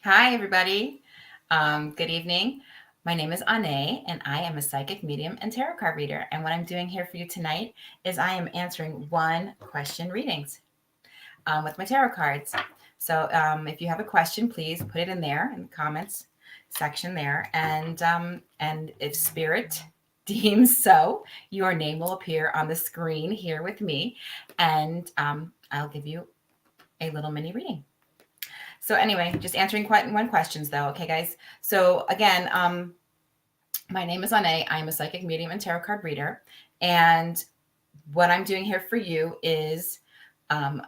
Hi, everybody. Good evening. My name is Onae, and I am a psychic medium and tarot card reader. And what I'm doing here for you tonight is I am answering one question readings with my tarot cards. So if you have a question, please put it in there in the comments section there. And if spirit deems so, your name will appear on the screen here with me, and I'll give you a little mini reading. So anyway, just answering one questions though. Okay, guys. So again, my name is Onae. I'm a psychic medium and tarot card reader. And what I'm doing here for you is um,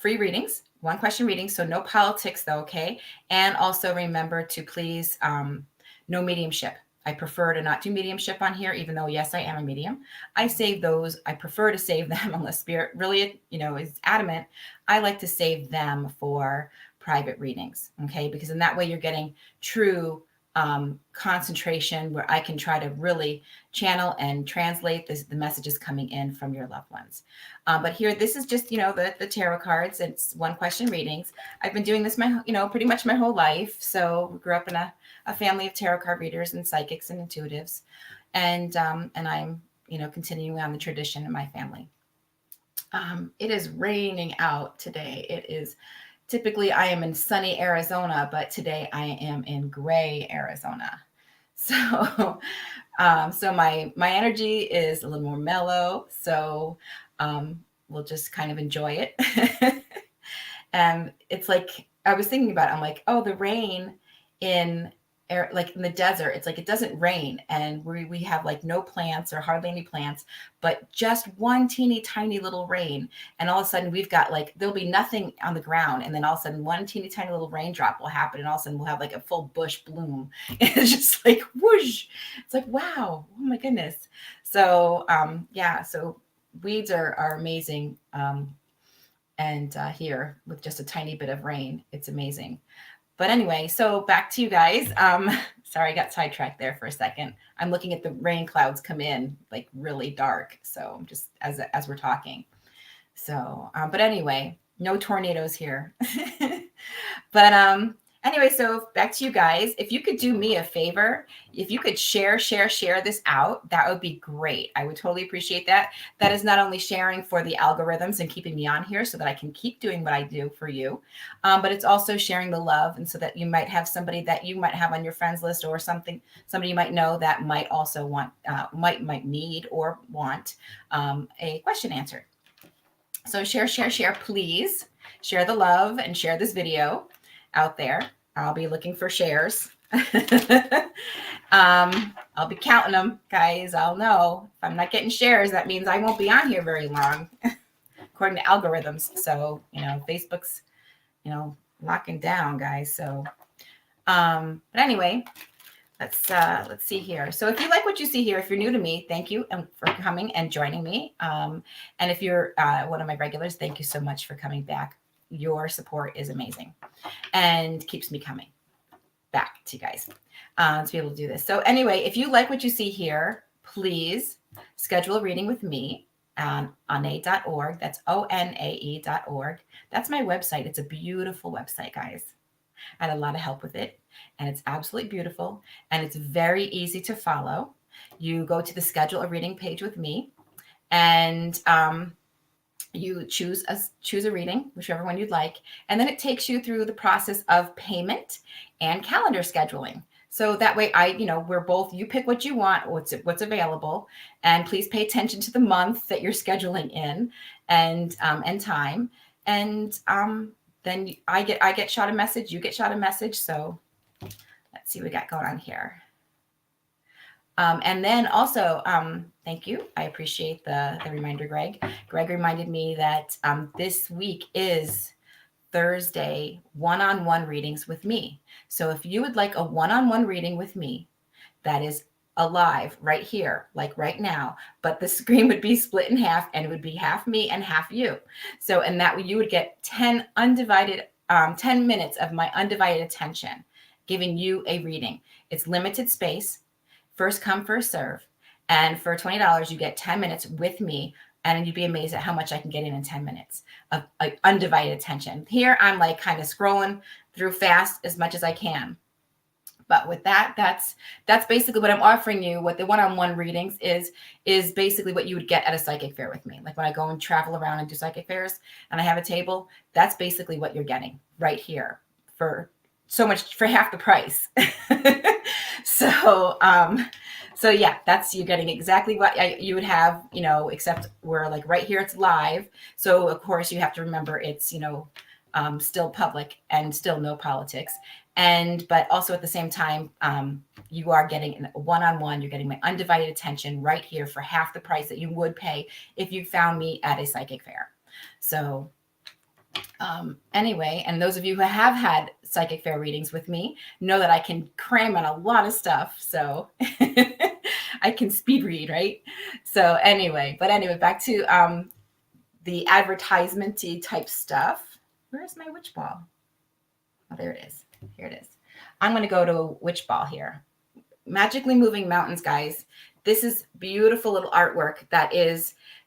free readings, one question readings. So no politics though, okay? And also remember to please, no mediumship. I prefer to not do mediumship on here, even though, yes, I am a medium. I save those. I prefer to save them unless spirit really, is adamant. I like to save them for private readings, okay? Because in that way, you're getting true concentration where I can try to really channel and translate the messages coming in from your loved ones. But here, this is just, the tarot cards. It's one question readings. I've been doing this pretty much my whole life. So we grew up in a family of tarot card readers and psychics and intuitives. And I'm, continuing on the tradition in my family. It is raining out today. It is typically I am in sunny Arizona, but today I am in gray Arizona. So, so my energy is a little more mellow. So, we'll just kind of enjoy it. And it's like I was thinking about it. I'm like, oh, the rain in like in the desert, it's like it doesn't rain, and we have like no plants or hardly any plants, but just one teeny tiny little rain, and all of a sudden we've got like there'll be nothing on the ground, and then all of a sudden one teeny tiny little raindrop will happen, and all of a sudden we'll have like a full bush bloom. It's just like whoosh. It's like wow, oh my goodness. So yeah, so weeds are amazing. And here with just a tiny bit of rain, it's amazing. But anyway, so back to you guys. Sorry, I got sidetracked there for a second. I'm looking at the rain clouds come in like really dark. So just as we're talking. So, but anyway, no tornadoes here. But anyway, so back to you guys. If you could do me a favor, if you could share this out, that would be great. I would totally appreciate that. That is not only sharing for the algorithms and keeping me on here so that I can keep doing what I do for you, but it's also sharing the love, and so that you might have somebody that you might have on your friends list, or somebody you might know that might also want, might need or want a question answered. So share, please. Share the love and share this video out there. I'll be looking for shares. I'll be counting them, guys. I'll know if I'm not getting shares, that means I won't be on here very long, according to algorithms. So, Facebook's, locking down, guys. So, but anyway, let's see here. So if you like what you see here, if you're new to me, thank you for coming and joining me. And if you're one of my regulars, thank you so much for coming back. Your support is amazing and keeps me coming back to you guys to be able to do this. So anyway, if you like what you see here, please schedule a reading with me on onae.org. That's ONAE.org. That's my website. It's a beautiful website, guys. I had a lot of help with it, and it's absolutely beautiful, and it's very easy to follow. You go to the schedule a reading page with me, and you choose a reading, whichever one you'd like, and then it takes you through the process of payment and calendar scheduling. So that way we're both, you pick what you want, what's available, and please pay attention to the month that you're scheduling in, and time. And then I get shot a message, you get shot a message. So let's see what we got going on here. And then also, thank you. I appreciate the reminder, Greg. Greg reminded me that this week is Thursday one-on-one readings with me. So if you would like a one-on-one reading with me, that is alive right here, like right now, but the screen would be split in half, and it would be half me and half you. So, and that way you would get 10 minutes of my undivided attention, giving you a reading. It's limited space, first come, first serve. And for $20, you get 10 minutes with me and you'd be amazed at how much I can get in 10 minutes of like undivided attention. Here, I'm like kind of scrolling through fast as much as I can. But with that, that's basically what I'm offering you. What the one-on-one readings is basically what you would get at a psychic fair with me. Like when I go and travel around and do psychic fairs and I have a table, that's basically what you're getting right here for so much, for half the price. so so yeah, that's, you're getting exactly what you would have, except we're like right here, it's live. So of course you have to remember it's, still public and still no politics. But also at the same time, you are getting a one-on-one, you're getting my undivided attention right here for half the price that you would pay if you found me at a psychic fair. So anyway, and those of you who have had psychic fair readings with me know that I can cram in a lot of stuff. So I can speed read, right? So anyway, back to the advertisement-y type stuff. Where's my witch ball? Oh, there it is. Here it is. I'm going to go to witch ball here. Magically Moving Mountains, guys. This is beautiful little artwork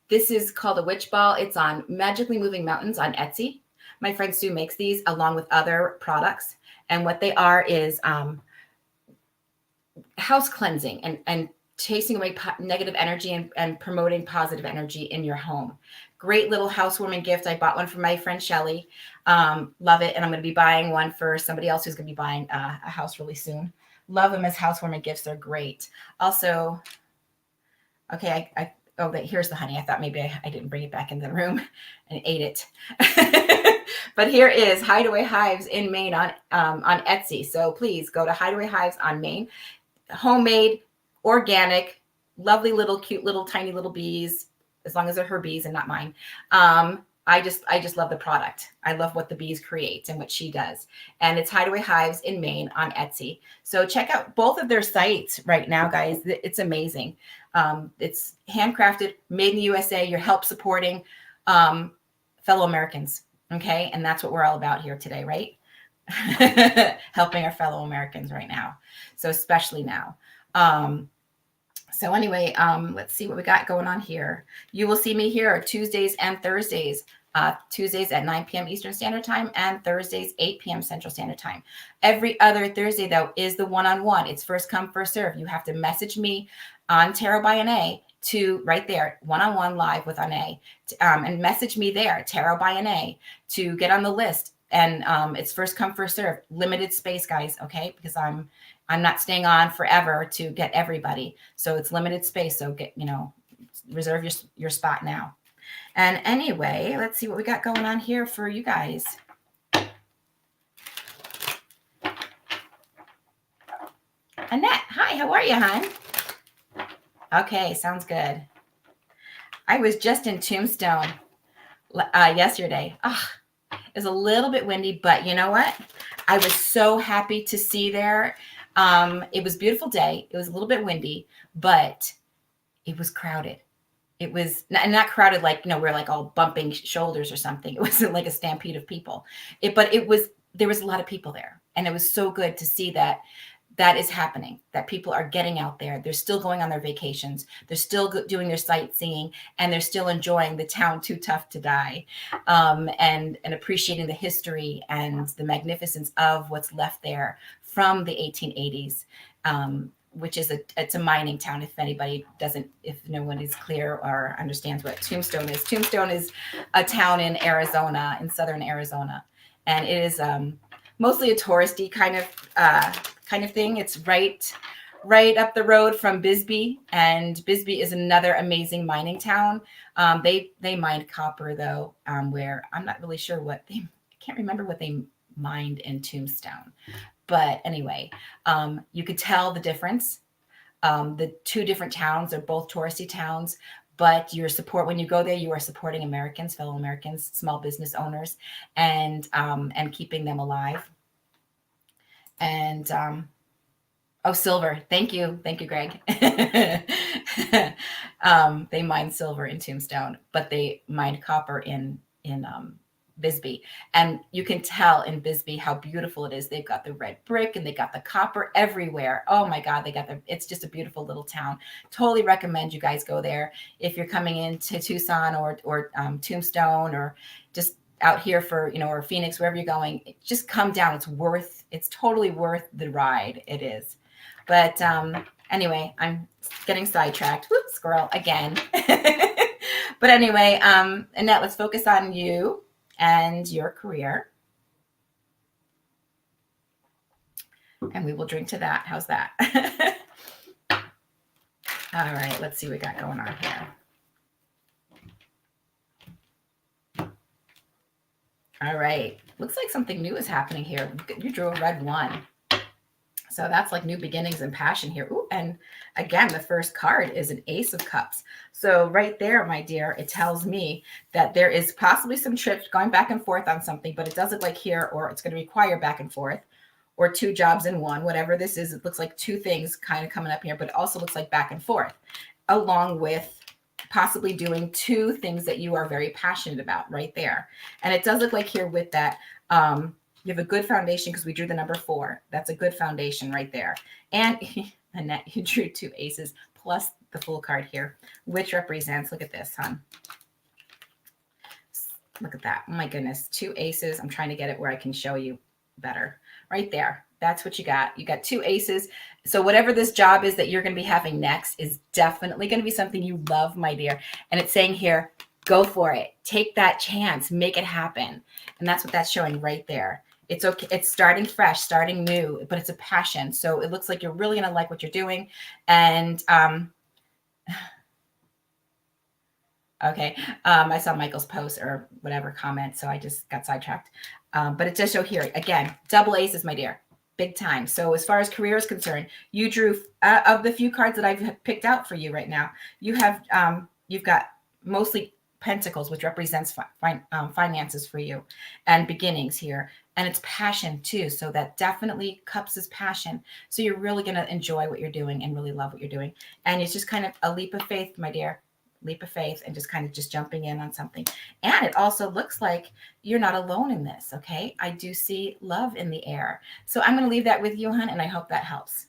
this is called a witch ball. It's on Magically Moving Mountains on Etsy. My friend Sue makes these along with other products. And what they are is house cleansing and chasing away negative energy and promoting positive energy in your home. Great little housewarming gift. I bought one for my friend Shelly. Love it. And I'm going to be buying one for somebody else who's going to be buying a house really soon. Love them as housewarming gifts. They're great. Also, okay, here's the honey. I thought maybe I didn't bring it back in the room and ate it. But here is Hideaway Hives in Maine on Etsy. So please go to Hideaway Hives on Maine. Homemade, organic, lovely little, cute little, tiny little bees, as long as they're her bees and not mine. I just love the product. I love what the bees create and what she does. And it's Hideaway Hives in Maine on Etsy. So check out both of their sites right now, guys. It's amazing. It's handcrafted, made in the USA. You're help supporting fellow Americans. Okay. And that's what we're all about here today, right? Helping our fellow Americans right now. So especially now. So anyway, let's see what we got going on here. You will see me here Tuesdays and Thursdays. Tuesdays at 9 p.m. Eastern Standard Time and Thursdays 8 p.m. Central Standard Time. Every other Thursday, though, is the one-on-one. It's first come, first serve. You have to message me on Tarot by Onae to right there, one-on-one live with Onae, and message me there, Tarot by Onae, to get on the list. And it's first come, first serve. Limited space, guys, okay? Because I'm not staying on forever to get everybody. So it's limited space. So reserve your spot now. And anyway, let's see what we got going on here for you guys. Annette, hi, how are you, hon? Okay, sounds good. I was just in Tombstone yesterday. It was a little bit windy, but you know what? I was so happy to see there. It was a beautiful day. It was a little bit windy, but it was crowded. It was not crowded like, we're like all bumping shoulders or something. It wasn't like a stampede of people. There was a lot of people there. And it was so good to see that is happening, that people are getting out there. They're still going on their vacations. They're still doing their sightseeing, and they're still enjoying the town Too Tough to Die, and appreciating the history and the magnificence of what's left there from the 1880s. Which is it's a mining town. If no one is clear or understands what Tombstone is. Tombstone is a town in Arizona, in southern Arizona. And it is mostly a touristy kind of thing. It's right up the road from Bisbee. And Bisbee is another amazing mining town. They mined copper though, where I'm not really sure I can't remember what they mined in Tombstone. But anyway, you could tell the difference. The two different towns are both touristy towns, but when you go there, you are supporting Americans, fellow Americans, small business owners, and keeping them alive. And silver. Thank you, Greg. They mine silver in Tombstone, but they mined copper in Bisbee. And you can tell in Bisbee how beautiful it is. They've got the red brick and they got the copper everywhere. Oh my God, it's just a beautiful little town. Totally recommend you guys go there. If you're coming into Tucson or Tombstone or just out here for, or Phoenix, wherever you're going, just come down. It's totally worth the ride. It is. But anyway, I'm getting sidetracked. Whoops, squirrel again. But anyway, Annette, let's focus on you and your career. And we will drink to that. How's that? All right, let's see what we got going on here. All right, looks like something new is happening here. You drew a red 1. So that's like new beginnings and passion here. Ooh, and again, the first card is an Ace of Cups. So right there, my dear, it tells me that there is possibly some trips going back and forth on something, but it does look like here, or it's going to require back and forth, or 2 jobs in one, whatever this is. It looks like 2 things kind of coming up here, but it also looks like back and forth, along with possibly doing 2 things that you are very passionate about right there. And it does look like here with that, you have a good foundation because we drew the number 4. That's a good foundation right there. And Annette, you drew 2 aces plus the Fool card here, which represents, look at this, hon. Look at that. Oh my goodness. 2 aces. I'm trying to get it where I can show you better. Right there. That's what you got. You got 2 aces. So whatever this job is that you're going to be having next is definitely going to be something you love, my dear. And it's saying here, go for it. Take that chance. Make it happen. And that's what that's showing right there. It's okay. It's starting fresh, starting new, but it's a passion. So it looks like you're really going to like what you're doing. And okay. I saw Michael's post or whatever comment, so I just got sidetracked. But it does show here, again, double aces, my dear, big time. So as far as career is concerned, you drew, of the few cards that I've picked out for you right now, you've got mostly Pentacles, which represents finances for you and beginnings here. And it's passion too. So that definitely Cups is passion. So you're really going to enjoy what you're doing and really love what you're doing. And it's just kind of a leap of faith, my dear. Leap of faith and just kind of just jumping in on something. And it also looks like you're not alone in this. Okay. I do see love in the air. So I'm going to leave that with you, hon. And I hope that helps.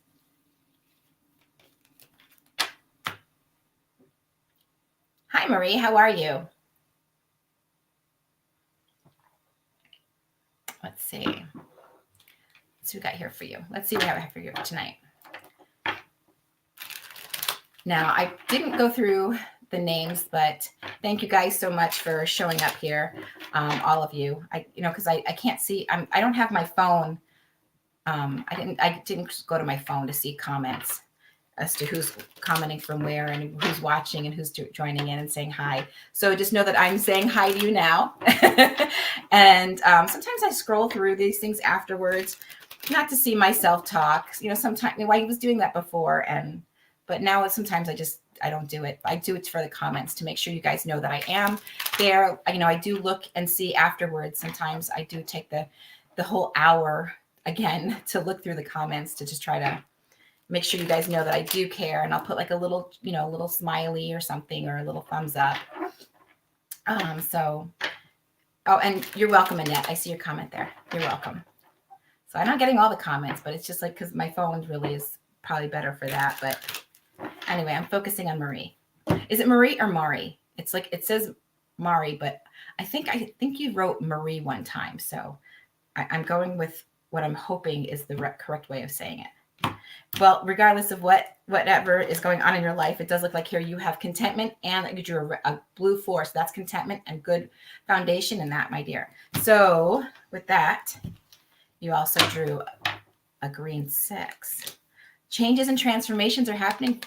Hi, Marie. How are you? Let's see. Let's see what we got here for you. Let's see what I have for you tonight. Now, I didn't go through the names, but thank you guys so much for showing up here, all of you. Because I can't see. I don't have my phone. I didn't go to my phone to see comments as to who's commenting from where and who's watching and who's joining in and saying hi. So just know that I'm saying hi to you now. And sometimes I scroll through these things afterwards, not to see myself talk. Sometimes I was doing that before, but now sometimes I don't do it. I do it for the comments to make sure you guys know that I am there. I do look and see afterwards. Sometimes I do take the whole hour again to look through the comments to just try to make sure you guys know that I do care. And I'll put like a little, little smiley or something or a little thumbs up. And you're welcome, Annette. I see your comment there. You're welcome. So I'm not getting all the comments, but it's just like, because my phone really is probably better for that. But anyway, I'm focusing on Marie. Is it Marie or Mari? It's like, it says Mari, but I think you wrote Marie one time. So I'm going with what I'm hoping is the correct way of saying it. Well, regardless of whatever is going on in your life, it does look like here you have contentment and you drew a blue 4. So that's contentment and good foundation in that, my dear. So with that, you also drew a green 6. Changes and transformations are happening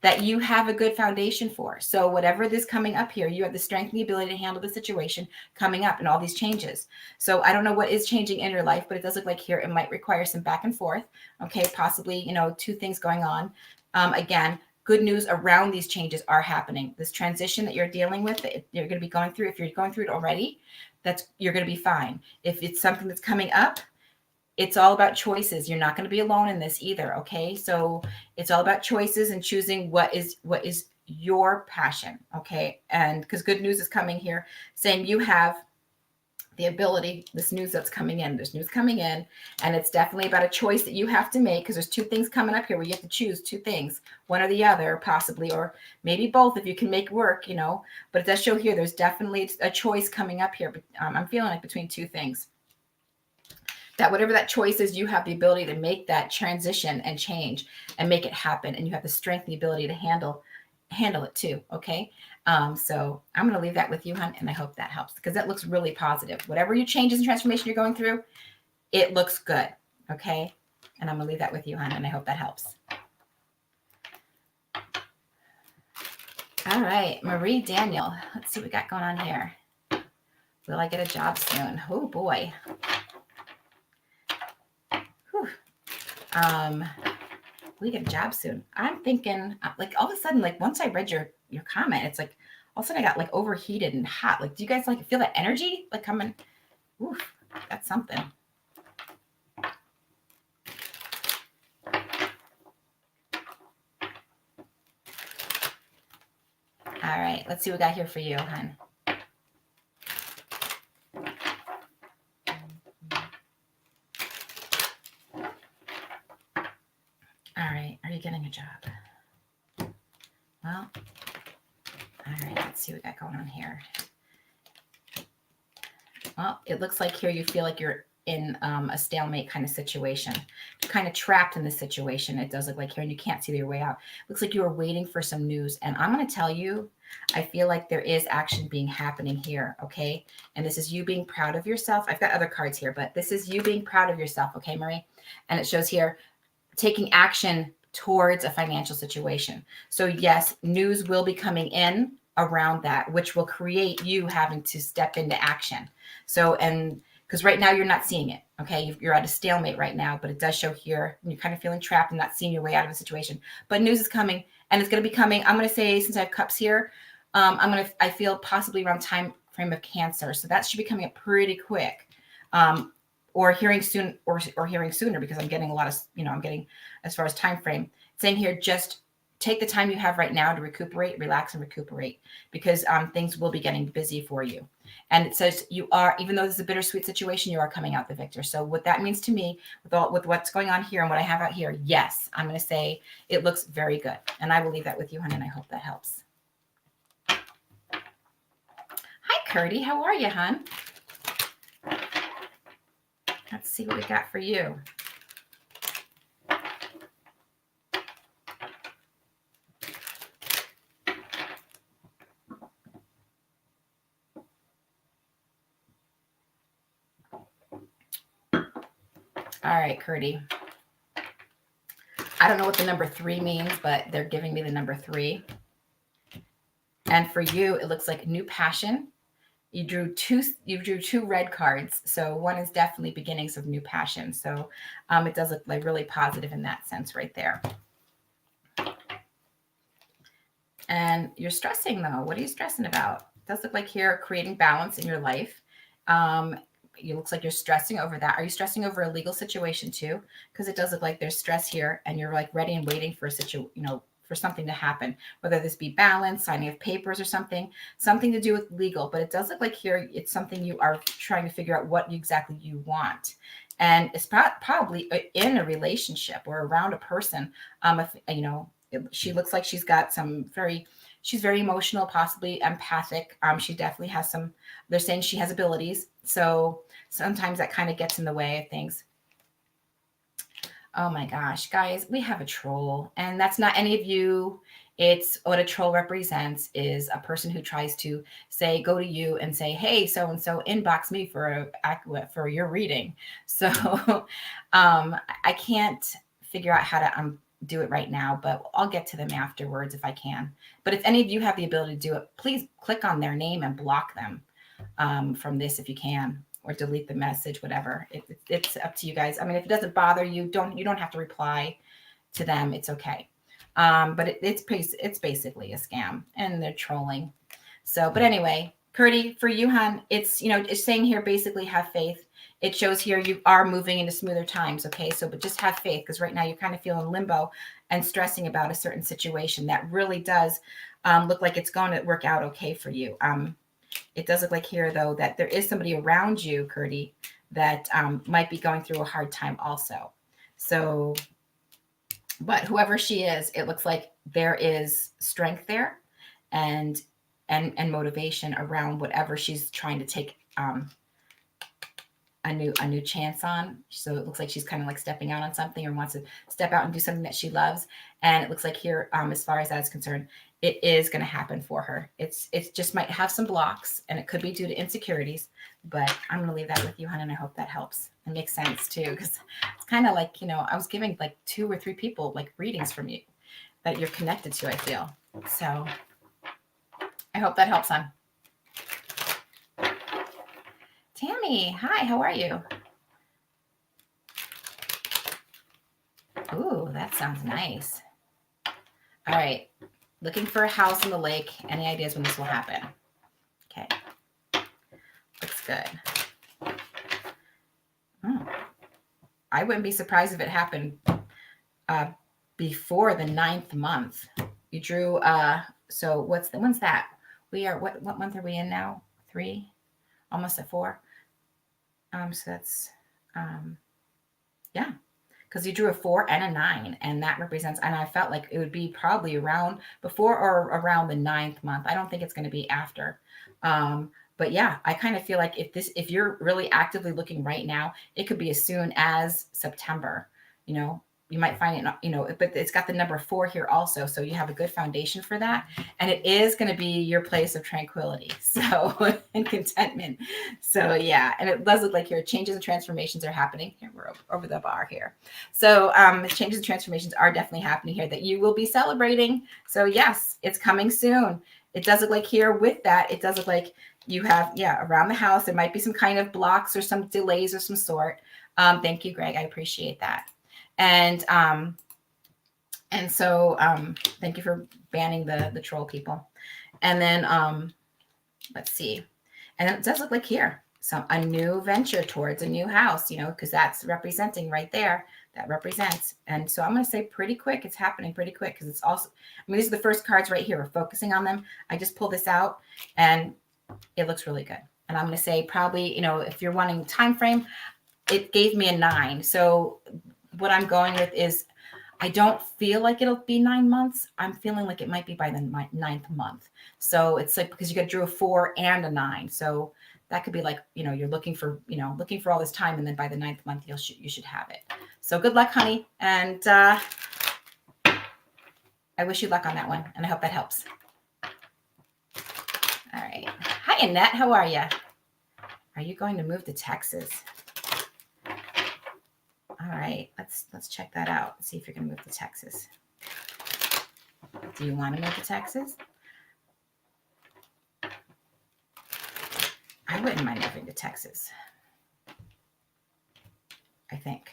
that you have a good foundation for. So whatever this coming up here, you have the strength and the ability to handle the situation coming up and all these changes. So I don't know what is changing in your life, but it does look like here it might require some back and forth. Okay, possibly, 2 things going on. Again, good news around these changes are happening. This transition that you're dealing with, that you're going to be going through, if you're going through it already, you're going to be fine. If it's something that's coming up, it's all about choices. You're not going to be alone in this either. Okay. So it's all about choices and choosing what is your passion. Okay. And because good news is coming here saying you have the ability, this news that's coming in, there's news coming in, and it's definitely about a choice that you have to make, because there's two things coming up here where you have to choose two things, one or the other, possibly, or maybe both if you can make work, but it does show here there's definitely a choice coming up here. But I'm feeling like between two things, that whatever that choice is, you have the ability to make that transition and change and make it happen, and you have the strength and the ability to handle it too. Okay. So I'm going to leave that with you, hon, and I hope that helps, because that looks really positive. Whatever your changes and transformation you're going through, it looks good. Okay. And I'm going to leave that with you, hon, and I hope that helps. All right, Marie Daniel. Let's see what we got going on here. Will I get a job soon? Oh boy. Whew. We get a job soon. I'm thinking, like, all of a sudden, like, once I read your comment, it's like all of a sudden I got like overheated and hot. Like, do you guys like feel that energy like coming? Oof, that's something. All right, let's see what we got here for you, hon. All right, are you getting a job? Well, all right, let's see what we got going on here. Well, it looks like here you feel like you're in a stalemate kind of situation. You're kind of trapped in this situation. It does look like here, and you can't see your way out. Looks like you are waiting for some news. And I'm going to tell you, I feel like there is action being happening here, okay? And this is you being proud of yourself. I've got other cards here, but this is you being proud of yourself, okay, Marie? And it shows here taking action towards a financial situation. So yes, news will be coming in around that, which will create you having to step into action. So, and because right now you're not seeing it, okay? You're at a stalemate right now, but it does show here you're kind of feeling trapped and not seeing your way out of a situation. But news is coming, and it's going to be coming. I'm going to say, since I have cups here, I feel possibly around time frame of Cancer. So that should be coming up pretty quick. Or hearing soon, or hearing sooner, because I'm getting a lot of, I'm getting, as far as time frame, saying here, just take the time you have right now to recuperate, relax, and recuperate, because things will be getting busy for you. And it says you are, even though this is a bittersweet situation, you are coming out the victor. So what that means to me, with what's going on here and what I have out here, yes, I'm going to say it looks very good. And I will leave that with you, honey, and I hope that helps. Hi, Curdy. How are you, hon? Let's see what we got for you. All right, Curdy. I don't know what the number 3 means, but they're giving me the number 3. And for you, it looks like new passion. You drew two red cards. So one is definitely beginnings of new passion. So it does look like really positive in that sense right there. And you're stressing though. What are you stressing about? It does look like here creating balance in your life. It looks like you're stressing over that. Are you stressing over a legal situation too? Because it does look like there's stress here, and you're like ready and waiting for for something to happen, whether this be balance, signing of papers, or something to do with legal. But it does look like here it's something you are trying to figure out what exactly you want. And it's probably in a relationship or around a person. She looks like she's got she's very emotional, possibly empathic. She definitely has they're saying she has abilities. So sometimes that kind of gets in the way of things. Oh my gosh, guys, we have a troll, and that's not any of you. It's what a troll represents is a person who tries to go to you and say, hey, so-and-so, inbox me for your reading. So I can't figure out how to do it right now, but I'll get to them afterwards if I can. But if any of you have the ability to do it, please click on their name and block them from this if you can, or delete the message, whatever. It's up to you guys. I mean, if it doesn't bother you, you don't have to reply to them. It's okay. But it's basically a scam, and they're trolling. So, but anyway, Curdy, for you, hon, it's saying here basically have faith. It shows here you are moving into smoother times. Okay. So, but just have faith, because right now you're kind of feeling limbo and stressing about a certain situation that really does look like it's going to work out okay for you. It does look like here, though, that there is somebody around you, Curdy, that might be going through a hard time also. So, but whoever she is, it looks like there is strength there and and motivation around whatever she's trying to take a new chance on. So it looks like she's kind of like stepping out on something or wants to step out and do something that she loves. And it looks like here, as far as that is concerned, it is going to happen for her. It's just might have some blocks, and it could be due to insecurities. But I'm going to leave that with you, hon, and I hope that helps. It makes sense too, because it's kind of like, I was giving like 2 or 3 people like readings from you that you're connected to. I feel so. I hope that helps, hon. Tammy, hi, how are you? Ooh, that sounds nice. All right, looking for a house on the lake. Any ideas when this will happen? Okay, looks good. I wouldn't be surprised if it happened before the 9th month. You drew, so when's that? We are, what month are we in now? 3, almost at 4. So that's, yeah, because you drew a 4 and a 9, and that represents, and I felt like it would be probably around before or around the 9th month. I don't think it's going to be after. But yeah, I kind of feel like if you're really actively looking right now, it could be as soon as September. You might find it, but it's got the number 4 here also. So you have a good foundation for that. And it is going to be your place of tranquility. So, and contentment. So yeah. And it does look like here changes and transformations are happening. Here, we're over the bar here. So changes and transformations are definitely happening here that you will be celebrating. So yes, it's coming soon. It does look like here with that, it does look like you have, around the house, there might be some kind of blocks or some delays of some sort. Thank you, Greg. I appreciate that. And so thank you for banning the troll people. And then let's see. And then it does look like here, a new venture towards a new house, because that's representing right there. That represents. And so I'm going to say pretty quick. It's happening pretty quick because it's also, these are the first cards right here. We're focusing on them. I just pulled this out and it looks really good. And I'm going to say probably, if you're wanting time frame, it gave me a 9. So what I'm going with is I don't feel like it'll be 9 months. I'm feeling like it might be by the 9th month. So it's like, because you drew a 4 and a 9. So that could be like, you're looking for all this time. And then by the 9th month, you should have it. So good luck, honey. And I wish you luck on that one. And I hope that helps. All right. Hi, Annette. How are you? Are you going to move to Texas? All right. Let's check that out. See if you're going to move to Texas. Do you want to move to Texas? I wouldn't mind moving to Texas, I think.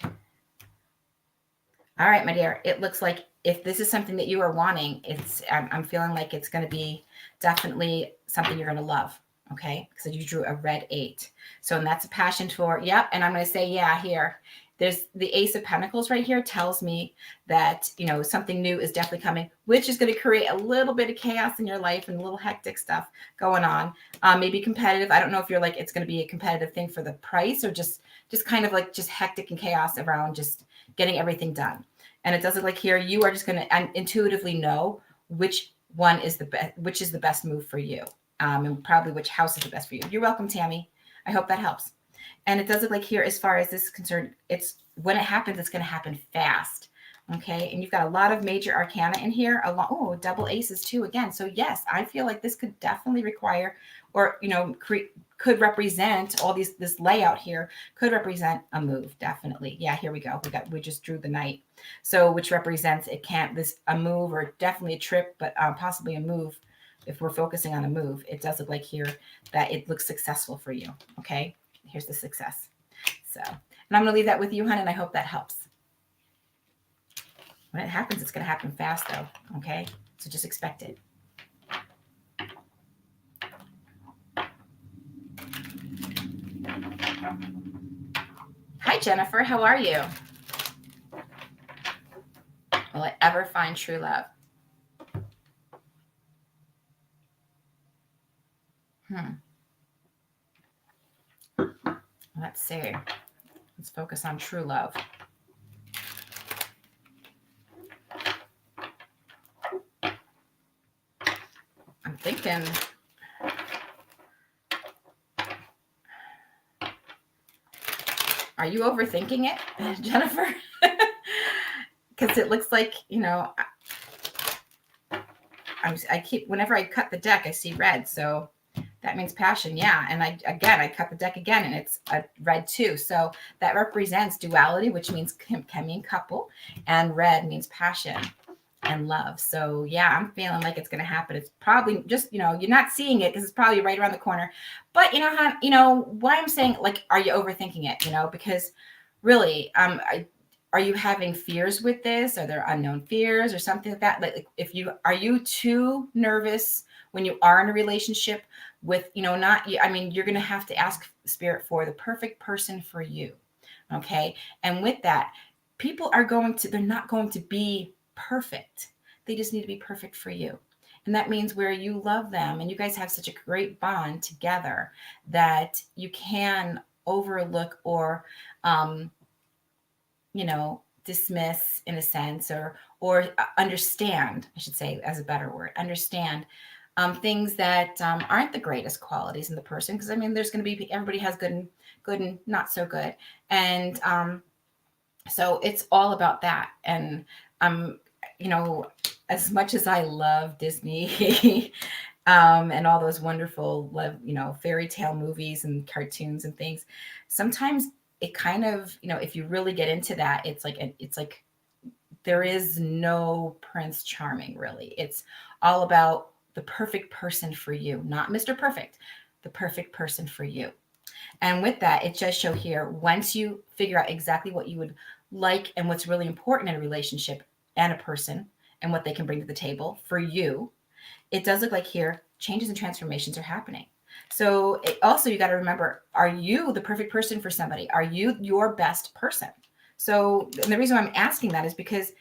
All right, my dear. It looks like if this is something that you are wanting, I'm feeling like it's going to be definitely something you're going to love. Okay. Because you drew a red 8. So, and that's a passion for, yep. And I'm going to say, yeah, here. There's the Ace of Pentacles right here tells me that, something new is definitely coming, which is going to create a little bit of chaos in your life and a little hectic stuff going on. Maybe competitive. I don't know if you're like, it's going to be a competitive thing for the price or just kind of like just hectic and chaos around just getting everything done. And it does look like here, you are just going to intuitively know which one is the best, which is the best move for you. And probably which house is the best for you. You're welcome, Tammy. I hope that helps. And it does look like here, as far as this is concerned, it's when it happens, it's going to happen fast. Okay. And you've got a lot of major arcana in here. Double aces too, again. So yes, I feel like this could definitely require, or, could represent all this layout here could represent a move. Definitely. Yeah, here we go. We just drew the Knight. So, which represents a move or definitely a trip, but possibly a move. If we're focusing on a move, it does look like here that it looks successful for you. Okay. Here's the success. So, and I'm going to leave that with you, hon, and I hope that helps. When it happens, it's going to happen fast, though. Okay. So just expect it. Hi, Jennifer. How are you? Will I ever find true love? Let's see. Let's focus on true love. I'm thinking, are you overthinking it, Jennifer? Because it looks like, I keep, whenever I cut the deck, I see red. So that means passion. Yeah. And I cut the deck again and it's a red too. So that represents duality, which means can mean couple, and red means passion and love. So yeah, I'm feeling like it's going to happen. It's probably just, you're not seeing it because it's probably right around the corner, but why I'm saying, like, are you overthinking it? Because really, are you having fears with this? Are there unknown fears or something like that? Like, are you too nervous when you are in a relationship with, not, I mean, you're going to have to ask spirit for the perfect person for you. Okay. And with that, people they're not going to be perfect. They just need to be perfect for you. And that means where you love them and you guys have such a great bond together that you can overlook or, dismiss in a sense, or understand, I should say, as a better word, understand things that aren't the greatest qualities in the person. Because I mean, there's going to be, everybody has good and not so good. And so it's all about that. And as much as I love Disney and all those wonderful, fairy tale movies and cartoons and things, sometimes it kind of, if you really get into that, it's like there is no Prince Charming, really. It's all about the perfect person for you, not Mr. Perfect, the perfect person for you. And with that, it does show here, once you figure out exactly what you would like and what's really important in a relationship and a person and what they can bring to the table for you, it does look like here, changes and transformations are happening. So also, you got to remember, are you the perfect person for somebody? Are you your best person? So, and the reason why I'm asking that is because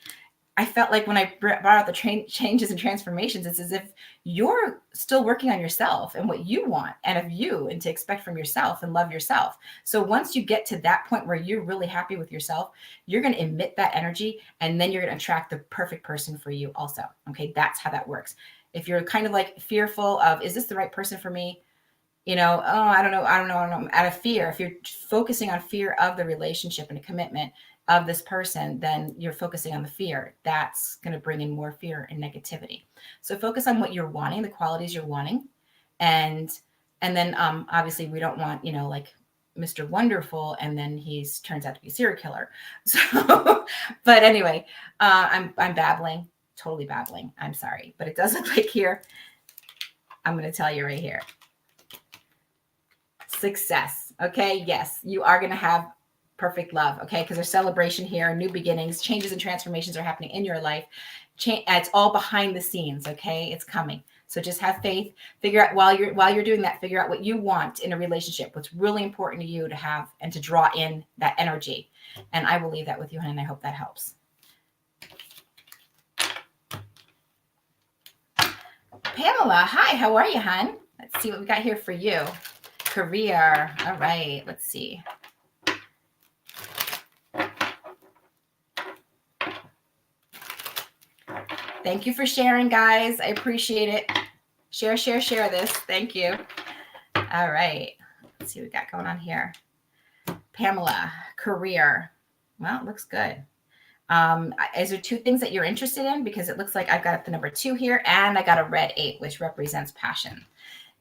I felt like when I brought out the changes and transformations, it's as if you're still working on yourself and what you want and of you and to expect from yourself and love yourself. So once you get to that point where you're really happy with yourself, you're going to emit that energy and then you're going to attract the perfect person for you also. Okay. That's how that works. If you're kind of like fearful of, is this the right person for me? Oh, I don't know, out of fear. If you're focusing on fear of the relationship and a commitment of this person, then you're focusing on the fear. That's going to bring in more fear and negativity. So focus on what you're wanting, the qualities you're wanting. And then obviously we don't want, like Mr. Wonderful, and then turns out to be a serial killer. So, but anyway, I'm babbling, totally babbling. I'm sorry, but it does look like here, I'm going to tell you right here. Success. Okay. Yes, you are going to have perfect love. Okay. Because there's celebration here, new beginnings, changes and transformations are happening in your life. It's all behind the scenes. Okay. It's coming. So just have faith. Figure out while you're doing that, figure out what you want in a relationship, what's really important to you to have and to draw in that energy. And I will leave that with you, hon, and I hope that helps. Pamela, hi, how are you, hon? Let's see what we got here for you. Career. All right, let's see. Thank you for sharing, guys. I appreciate it. Share this. Thank you. All right. Let's see what we got going on here. Pamela, career. Well, it looks good. Is there two things that you're interested in? Because it looks like I've got the number 2 here and I got a red 8, which represents passion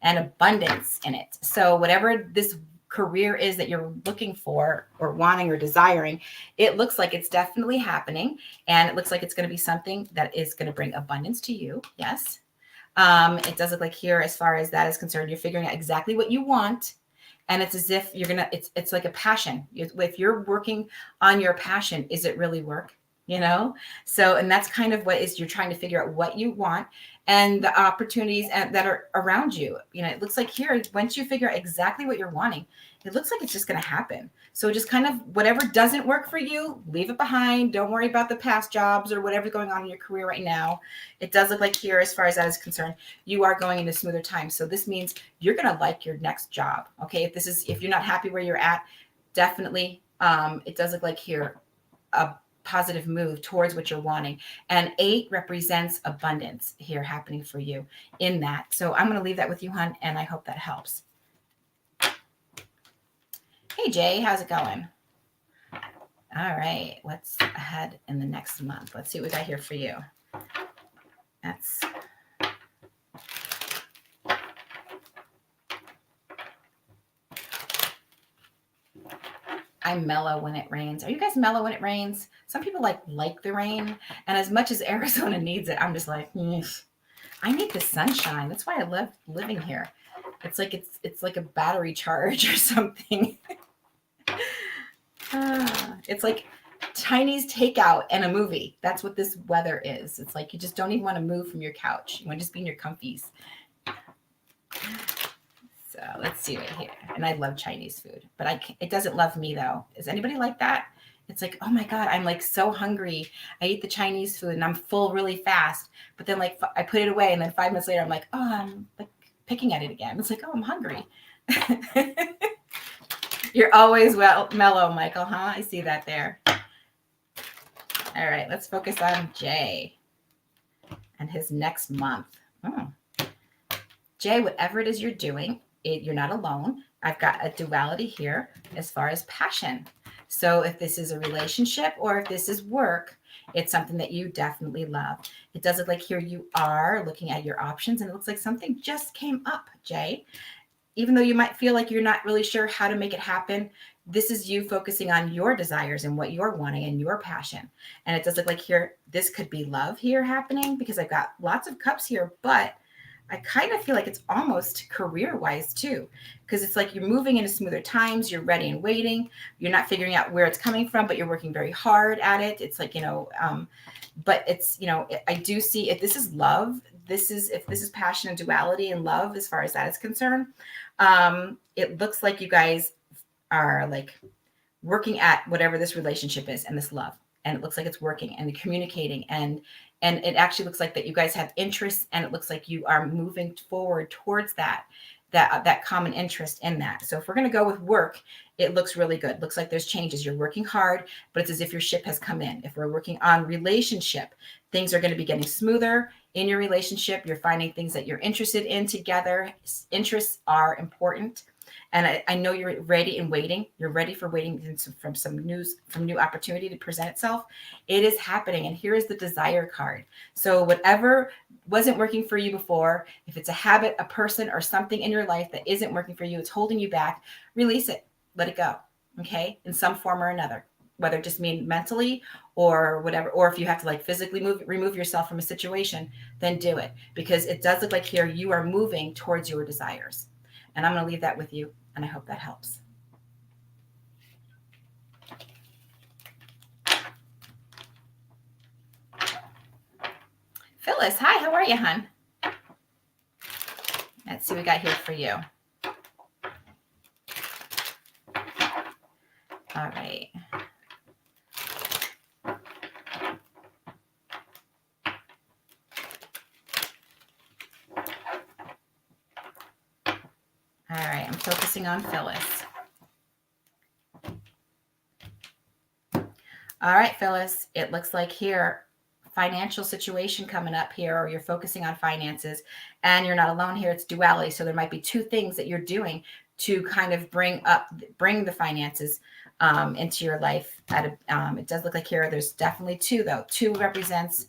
and abundance in it. So whatever this career is that you're looking for or wanting or desiring, it looks like it's definitely happening. And it looks like it's going to be something that is going to bring abundance to you. Yes. It does look like here, as far as that is concerned, you're figuring out exactly what you want. And it's as if you're going to, it's like a passion. If you're working on your passion, is it really work? So, and that's kind of what is, you're trying to figure out what you want and the opportunities that are around you. It looks like here, once you figure out exactly what you're wanting, it looks like it's just going to happen. So just kind of whatever doesn't work for you, leave it behind. Don't worry about the past jobs or whatever's going on in your career right now. It does look like here, as far as that is concerned, you are going into smoother times. So this means you're going to like your next job. Okay. If you're not happy where you're at, definitely, it does look like here a positive move towards what you're wanting. And 8 represents abundance here happening for you in that. So I'm going to leave that with you, hon, and I hope that helps. Hey, Jay, how's it going? All right, what's ahead in the next month? Let's see what we got here for you. I'm mellow when it rains. Are you guys mellow when it rains? Some people like the rain, and as much as Arizona needs it, I'm just like, I need the sunshine. That's why I love living here. It's like a battery charge or something. It's like Chinese takeout and a movie. That's what this weather is. It's like you just don't even want to move from your couch. You want to just be in your comfies. So let's see right here. And I love Chinese food, but it doesn't love me though. Is anybody like that? It's like, oh my God, I'm like so hungry. I eat the Chinese food and I'm full really fast. But then like I put it away and then 5 minutes later, I'm like, oh, I'm like picking at it again. It's like, oh, I'm hungry. You're always mellow, Michael, huh? I see that there. All right, let's focus on Jay and his next month. Jay, whatever it is you're doing, you're not alone. I've got a duality here as far as passion. So if this is a relationship or if this is work, it's something that you definitely love. It does look like here you are looking at your options, and it looks like something just came up, Jay. Even though you might feel like you're not really sure how to make it happen, this is you focusing on your desires and what you're wanting and your passion. And it does look like here, this could be love here happening, because I've got lots of cups here, but I kind of feel like it's almost career-wise too, because it's like you're moving into smoother times, you're ready and waiting, you're not figuring out where it's coming from, but you're working very hard at it. It's like, but it's, I do see if this is love, if this is passion and duality and love, as far as that is concerned, it looks like you guys are like working at whatever this relationship is and this love. And it looks like it's working and communicating, and it actually looks like that you guys have interests, and it looks like you are moving forward towards that common interest in that. So if we're going to go with work, it looks really good. Looks like there's changes. You're working hard, but it's as if your ship has come in. If we're working on relationship, things are going to be getting smoother in your relationship. You're finding things that you're interested in together. Interests are important. And I know you're ready and waiting. You're ready for waiting from new opportunity to present itself. It is happening. And here is the desire card. So whatever wasn't working for you before, if it's a habit, a person, or something in your life that isn't working for you, it's holding you back, release it, let it go. Okay. In some form or another, whether it just mean mentally or whatever, or if you have to like physically remove yourself from a situation, then do it, because it does look like here you are moving towards your desires. And I'm going to leave that with you, and I hope that helps. Phyllis, hi, how are you, hon? Let's see what we got here for you. All right. All right, I'm focusing on Phyllis. All right, Phyllis, it looks like here, financial situation coming up here, or you're focusing on finances, and you're not alone here. It's duality. So there might be two things that you're doing to kind of bring the finances into your life. It does look like here, there's definitely two though. 2 represents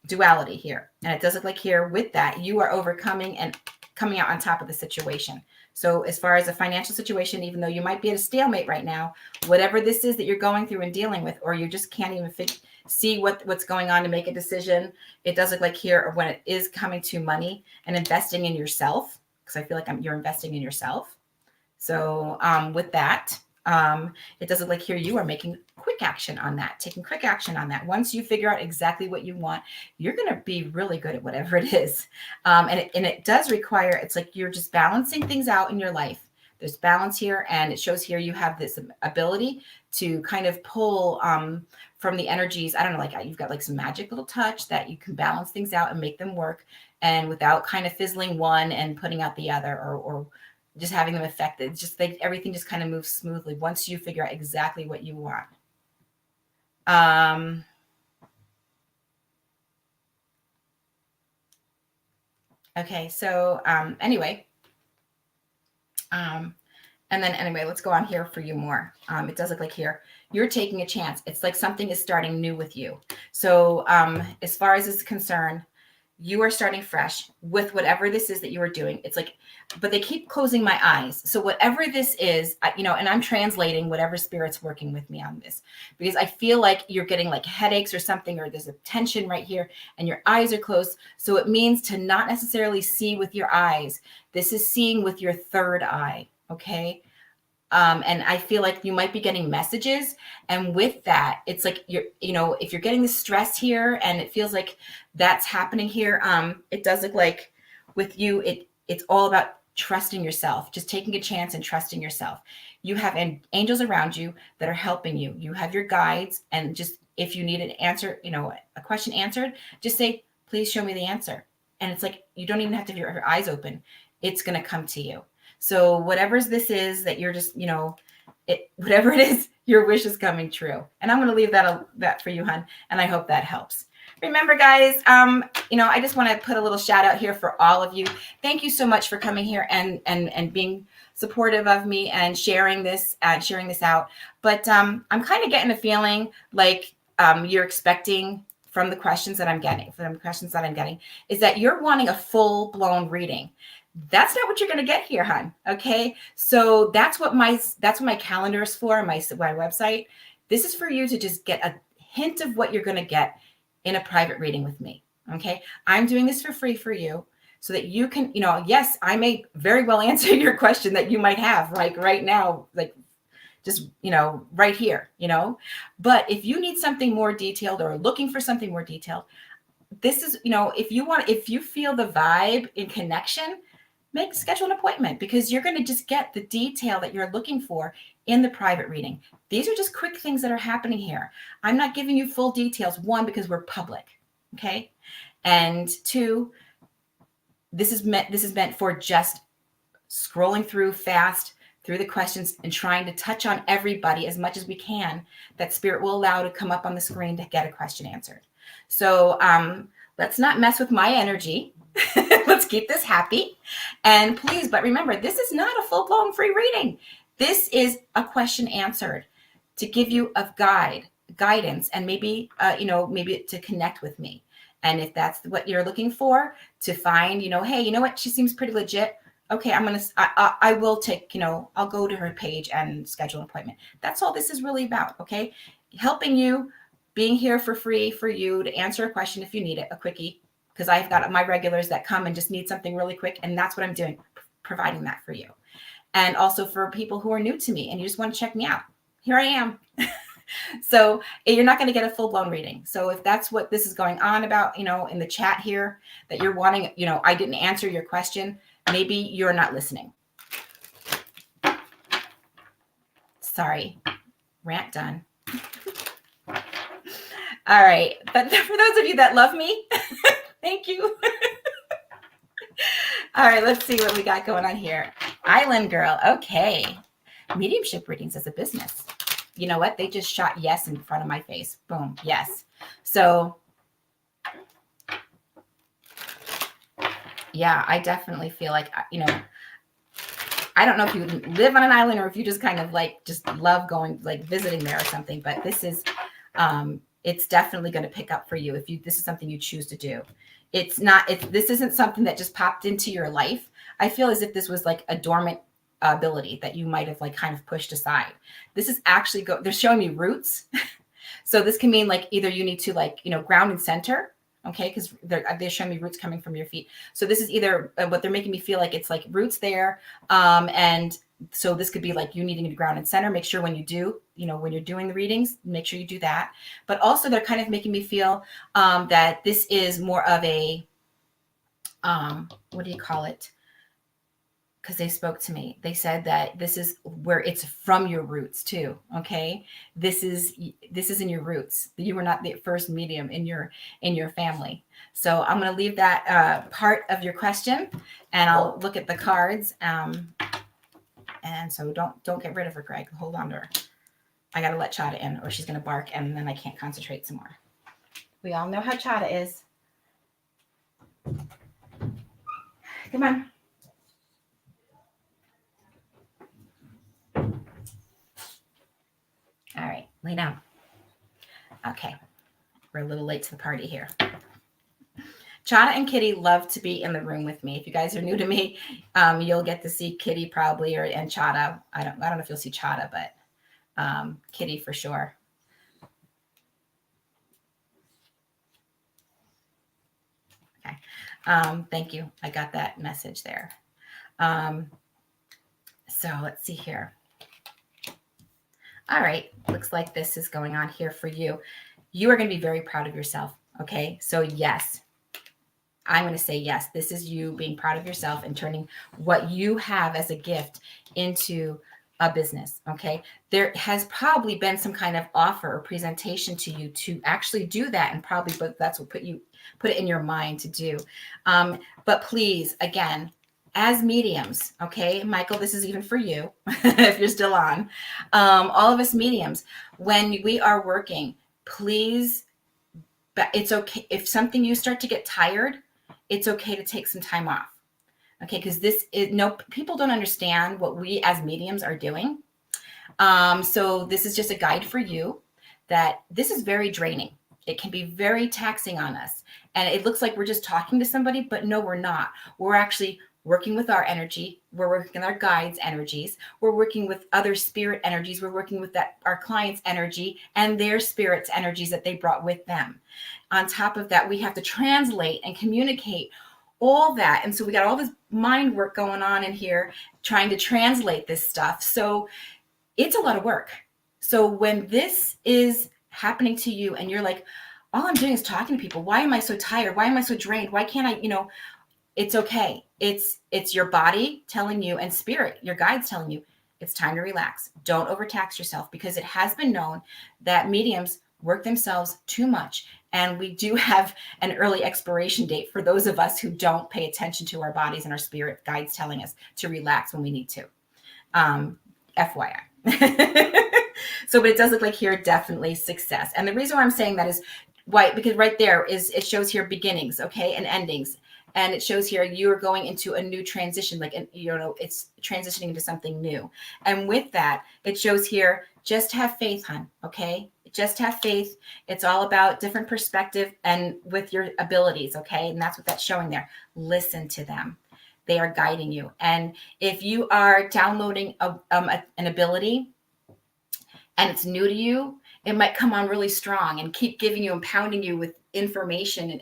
duality here. And it does look like here with that, you are overcoming and coming out on top of the situation. So as far as a financial situation, even though you might be at a stalemate right now, whatever this is that you're going through and dealing with, or you just can't even see what's going on to make a decision, it does look like here when it is coming to money and investing in yourself, because I feel like you're investing in yourself. So with that, it does look like here you are making quick action on that, taking quick action on that. Once you figure out exactly what you want, you're going to be really good at whatever it is. And it does require, it's like you're just balancing things out in your life. There's balance here, and it shows here you have this ability to kind of pull from the energies. I don't know, like you've got like some magic little touch that you can balance things out and make them work, and without kind of fizzling one and putting out the other, or just having them affected. Just like everything just kind of moves smoothly once you figure out exactly what you want. Okay, so anyway, and then anyway, let's go on here for you more. It does look like here you're taking a chance. It's like something is starting new with you. So as far as is concerned, you are starting fresh with whatever this is that you are doing. It's like, but they keep closing my eyes. So whatever this is, you know, and I'm translating whatever spirit's working with me on this, because I feel like you're getting like headaches or something, or there's a tension right here and your eyes are closed. So it means to not necessarily see with your eyes. This is seeing with your third eye. Okay. And I feel like you might be getting messages. And with that, it's like you're, you know, if you're getting the stress here and it feels like that's happening here, it does look like with you, it's all about trusting yourself, just taking a chance and trusting yourself. You have angels around you that are helping you. You have your guides, and just if you need an answer, you know, a question answered, just say, please show me the answer. And it's like, you don't even have to have your eyes open. It's going to come to you. So whatever this is that you're just, you know, whatever it is, your wish is coming true. And I'm going to leave that for you, hon. And I hope that helps. Remember, guys, you know, I just want to put a little shout out here for all of you. Thank you so much for coming here and being supportive of me and sharing this out. But I'm kind of getting a feeling like you're expecting from the questions that I'm getting, is that you're wanting a full blown reading. That's not what you're going to get here, hon. Okay. So that's what my calendar is for, my website. This is for you to just get a hint of what you're going to get in a private reading with me. Okay. I'm doing this for free for you so that you can, you know, yes, I may very well answer your question that you might have like right now, like just, you know, right here, you know, but if you need something more detailed or looking for something more detailed, this is, you know, if you feel the vibe in connection, schedule an appointment, because you're going to just get the detail that you're looking for in the private reading. These are just quick things that are happening here. I'm not giving you full details. One, because we're public. Okay. And two, this is meant for just scrolling through fast through the questions and trying to touch on everybody as much as we can that spirit will allow to come up on the screen to get a question answered. So let's not mess with my energy. Let's keep this happy. And please, but remember, this is not a full-blown free reading. This is a question answered to give you a guidance, and maybe, you know, maybe to connect with me. And if that's what you're looking for, to find, you know, hey, you know what, she seems pretty legit. Okay, I will take, you know, I'll go to her page and schedule an appointment. That's all this is really about. Okay. Helping you, being here for free for you to answer a question if you need it, a quickie, because I've got my regulars that come and just need something really quick. And that's what I'm doing, providing that for you. And also for people who are new to me and you just want to check me out, here I am. So you're not going to get a full-blown reading. So if that's what this is going on about, you know, in the chat here, that you're wanting, you know, I didn't answer your question, maybe you're not listening. Sorry, rant done. All right. But for those of you that love me, thank you. All right, let's see what we got going on here. Island girl. Okay. Mediumship readings as a business. You know what? They just shot yes in front of my face. Boom. Yes. So yeah, I definitely feel like, you know, I don't know if you live on an island or if you just kind of like just love going, like visiting there or something, but this is, it's definitely going to pick up for you if this is something you choose to do. This isn't something that just popped into your life. I feel as if this was like a dormant ability that you might have like kind of pushed aside. This is actually they're showing me roots. So this can mean like either you need to like, you know, ground and center. Okay. Because they're showing me roots coming from your feet. So this is either what they're making me feel like it's like roots there. And so this could be like you needing to ground and center. Make sure when you do, you know, when you're doing the readings, make sure you do that. But also they're kind of making me feel that this is more of a, what do you call it? Because they spoke to me. They said that this is where it's from your roots too. Okay. This is in your roots. You were not the first medium in your family. So I'm going to leave that part of your question and I'll look at the cards. And so don't get rid of her, Greg. Hold on to her. I got to let Chada in or she's going to bark and then I can't concentrate some more. We all know how Chada is. Come on. All right, lay down. Okay, we're a little late to the party here. Chada and Kitty love to be in the room with me. If you guys are new to me, you'll get to see Kitty probably and Chada. I don't know if you'll see Chada, but Kitty for sure. Okay, thank you. I got that message there. So let's see here. All right, looks like this is going on here for you. You are going to be very proud of yourself. Okay, so yes, I'm going to say yes. This is you being proud of yourself and turning what you have as a gift into a business. Okay, there has probably been some kind of offer or presentation to you to actually do that, and probably, but that's what put it in your mind to do. But please, again, as mediums, okay, Michael, this is even for you if you're still on. All of us mediums, when we are working, please, it's okay if something you start to get tired, it's okay to take some time off. Okay, because people don't understand what we as mediums are doing. So this is just a guide for you that this is very draining. It can be very taxing on us. And it looks like we're just talking to somebody, but no, we're not. We're actually working with our energy. We're working with our guides' energies. We're working with other spirit energies. We're working with our clients' energy and their spirits' energies that they brought with them. On top of that, we have to translate and communicate all that. And so we got all this mind work going on in here, trying to translate this stuff. So it's a lot of work. So when this is happening to you and you're like, all I'm doing is talking to people. Why am I so tired? Why am I so drained? Why can't I, it's okay. It's your body telling you and spirit, your guides telling you it's time to relax. Don't overtax yourself, because it has been known that mediums work themselves too much. And we do have an early expiration date for those of us who don't pay attention to our bodies and our spirit guides telling us to relax when we need to. FYI. So, but it does look like here definitely success. And the reason why I'm saying that is because right there it shows here beginnings, okay, and endings. And it shows here you're going into a new transition, it's transitioning into something new. And with that, it shows here, just have faith, hon, okay? Just have faith. It's all about different perspective and with your abilities, okay? And that's what that's showing there. Listen to them. They are guiding you. And if you are downloading an ability and it's new to you, it might come on really strong and keep giving you and pounding you with information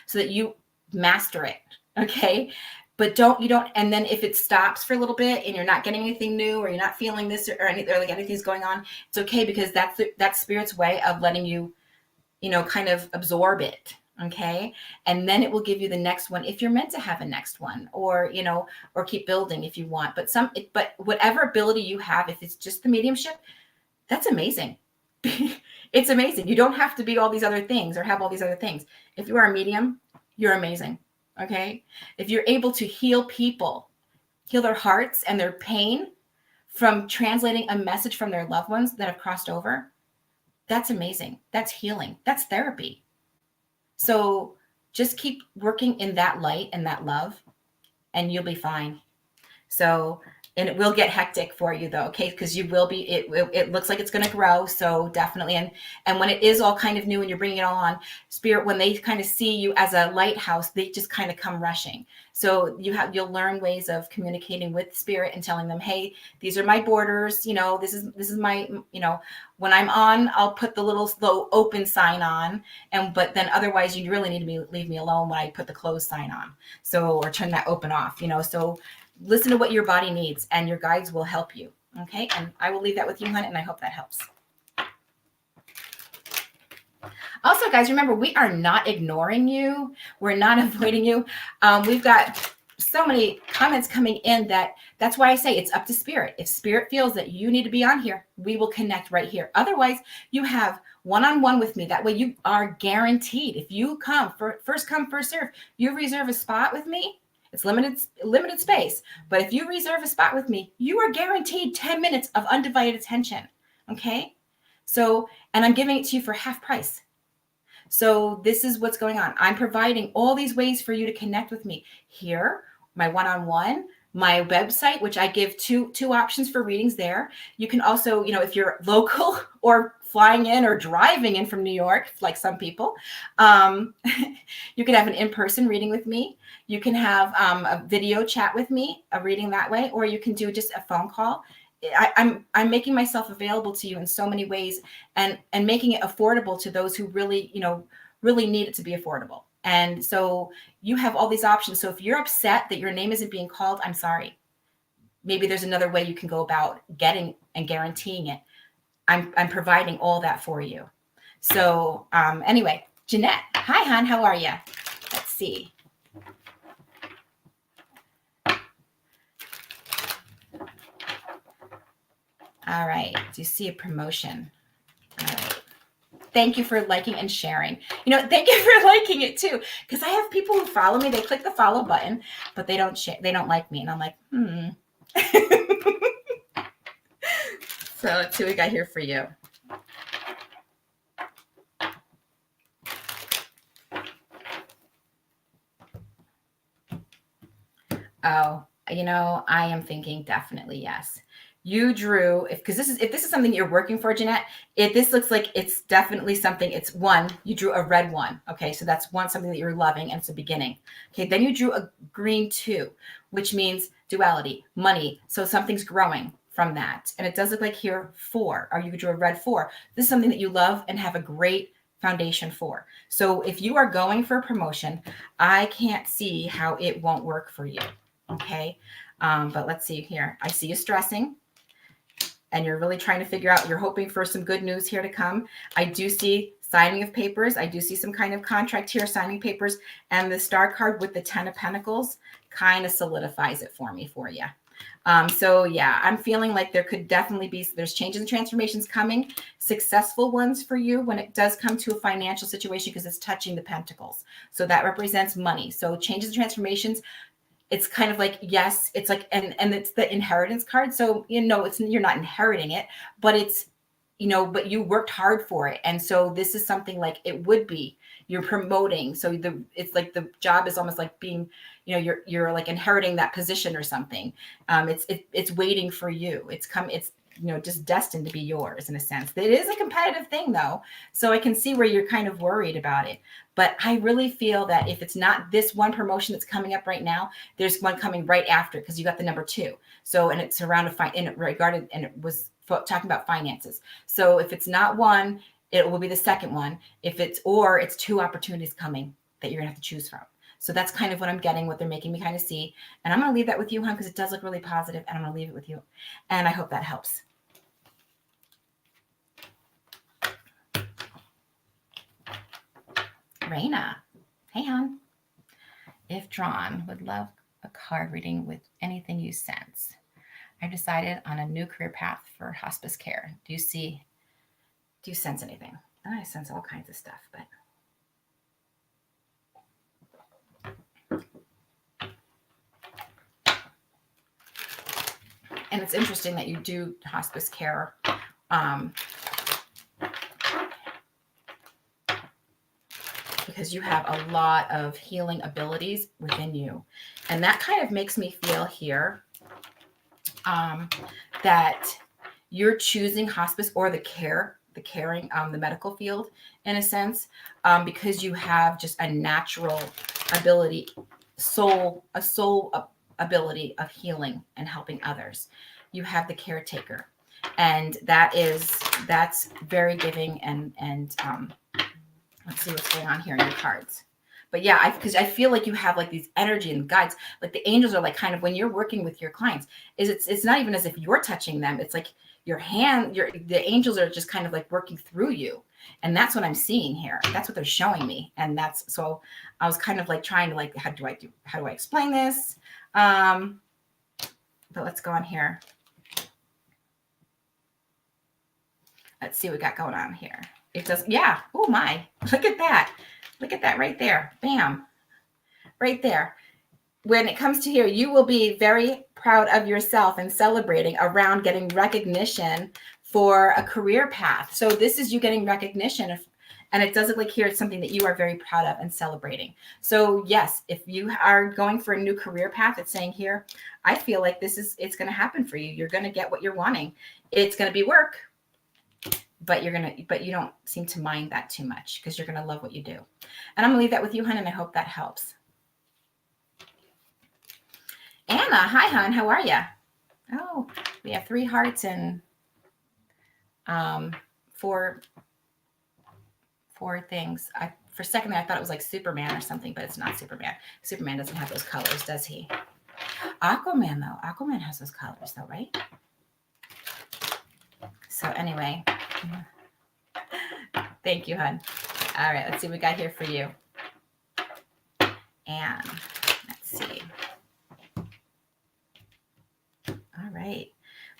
so that you master it. Okay. But and then if it stops for a little bit and you're not getting anything new, or you're not feeling this or anything's going on, it's okay, because that's spirit's way of letting you, kind of absorb it. Okay. And then it will give you the next one if you're meant to have a next one, or, or keep building if you want. But whatever ability you have, if it's just the mediumship, that's amazing. It's amazing. You don't have to be all these other things or have all these other things. If you are a medium, you're amazing. Okay. If you're able to heal people, heal their hearts and their pain from translating a message from their loved ones that have crossed over, that's amazing. That's healing. That's therapy. So just keep working in that light and that love, and you'll be fine. So, and it will get hectic for you though, okay? Because you will be, it looks like it's going to grow. So definitely. And when it is all kind of new and you're bringing it all on, spirit, when they kind of see you as a lighthouse, they just kind of come rushing. So you'll learn ways of communicating with spirit and telling them, hey, these are my borders. This is my, when I'm on, I'll put the little open sign on, but then otherwise you really need to leave me alone when I put the closed sign on. So, or turn that open off, so listen to what your body needs and your guides will help you. Okay. And I will leave that with you, hon, and I hope that helps. Also, guys, remember, we are not ignoring you. We're not avoiding you. We've got so many comments coming in that's why I say it's up to spirit. If spirit feels that you need to be on here, we will connect right here. Otherwise, you have one-on-one with me. That way you are guaranteed. If you come, first come, first serve, you reserve a spot with me. It's limited space. But if you reserve a spot with me, you are guaranteed 10 minutes of undivided attention. Okay? So, and I'm giving it to you for half price. So this is what's going on. I'm providing all these ways for you to connect with me here, my one-on-one, my website, which I give two options for readings there. You can also, if you're local or flying in or driving in from New York, like some people, you can have an in-person reading with me. You can have a video chat with me, a reading that way, or you can do just a phone call. I'm making myself available to you in so many ways, and making it affordable to those who really, really need it to be affordable. And so you have all these options. So if you're upset that your name isn't being called, I'm sorry. Maybe there's another way you can go about getting and guaranteeing it. I'm providing all that for you. So anyway, Jeanette, hi, hon, how are you? Let's see. All right. Do you see a promotion? All right. Thank you for liking and sharing. Thank you for liking it too. Because I have people who follow me. They click the follow button, but they don't share. They don't like me. And I'm like, So let's see what we got here for you. Oh, I am thinking definitely yes. You drew, if this is something you're working for, Jeanette, this looks like it's definitely something. It's one, you drew a red one. Okay, so that's something that you're loving, and it's a beginning. Okay, then you drew a green 2, which means duality, money. So something's growing from that. And it does look like here 4, or you drew a red 4. This is something that you love and have a great foundation for. So if you are going for a promotion, I can't see how it won't work for you. Okay. But let's see here. I see you stressing, and you're really trying to figure out, you're hoping for some good news here to come. I do see signing of papers. I do see some kind of contract here, signing papers, and the star card with the 10 of Pentacles kind of solidifies it for you. So yeah, I'm feeling like there could definitely be, there's changes and transformations coming, successful ones for you when it does come to a financial situation, because it's touching the Pentacles. So that represents money. So changes and transformations, it's kind of like, yes, it's like, and it's the inheritance card. So, you're not inheriting it, but it's, but you worked hard for it. And so this is something like it would be, you're promoting. So it's like the job is almost like being, you're like inheriting that position or something. It's waiting for you. It's just destined to be yours in a sense. It is a competitive thing though. So I can see where you're kind of worried about it. But I really feel that if it's not this one promotion that's coming up right now, there's one coming right after, because you got the number 2. So, and it's around and it was talking about finances. So if it's not one, it will be the second one. It's 2 opportunities coming that you're gonna have to choose from. So that's kind of what I'm getting, what they're making me kind of see. And I'm going to leave that with you, hon, because it does look really positive, and I'm going to leave it with you. And I hope that helps. Raina. Hey, hon. If drawn, would love a card reading with anything you sense. I've decided on a new career path for hospice care. Do you sense anything? I sense all kinds of stuff, but... And it's interesting that you do hospice care. Because you have a lot of healing abilities within you. And that kind of makes me feel here that you're choosing hospice or the caring, the medical field in a sense, because you have just a natural ability, a soul ability of healing and helping others. You have the caretaker, and that's very giving, and let's see what's going on here in your cards. But yeah, because I feel like you have like these energy and guides, like the angels are like kind of, when you're working with your clients, it's not even as if you're touching them. It's like the angels are just kind of like working through you. And that's what I'm seeing here. That's what they're showing me. And so I was kind of like trying to like, how do I explain this? But let's go on here. Let's see what we got going on here. It does. Yeah. Oh my, look at that. Look at that right there. Bam. Right there. when it comes to here, you will be very proud of yourself and celebrating around getting recognition for a career path. So this is you getting recognition, and it does look like here it's something that you are very proud of and celebrating. So yes, if you are going for a new career path, it's saying here, I feel like it's going to happen for you. You're going to get what you're wanting. It's going to be work, but you don't seem to mind that too much because you're going to love what you do. And I'm going to leave that with you, hun, and I hope that helps. Anna, hi, hon. How are you? Oh, we have 3 hearts and 4 things. For a second I thought it was like Superman or something, but it's not Superman. Superman doesn't have those colors, does he? Aquaman, though. Aquaman has those colors, though, right? So anyway, thank you, hun. All right, let's see what we got here for you. And let's see. All right.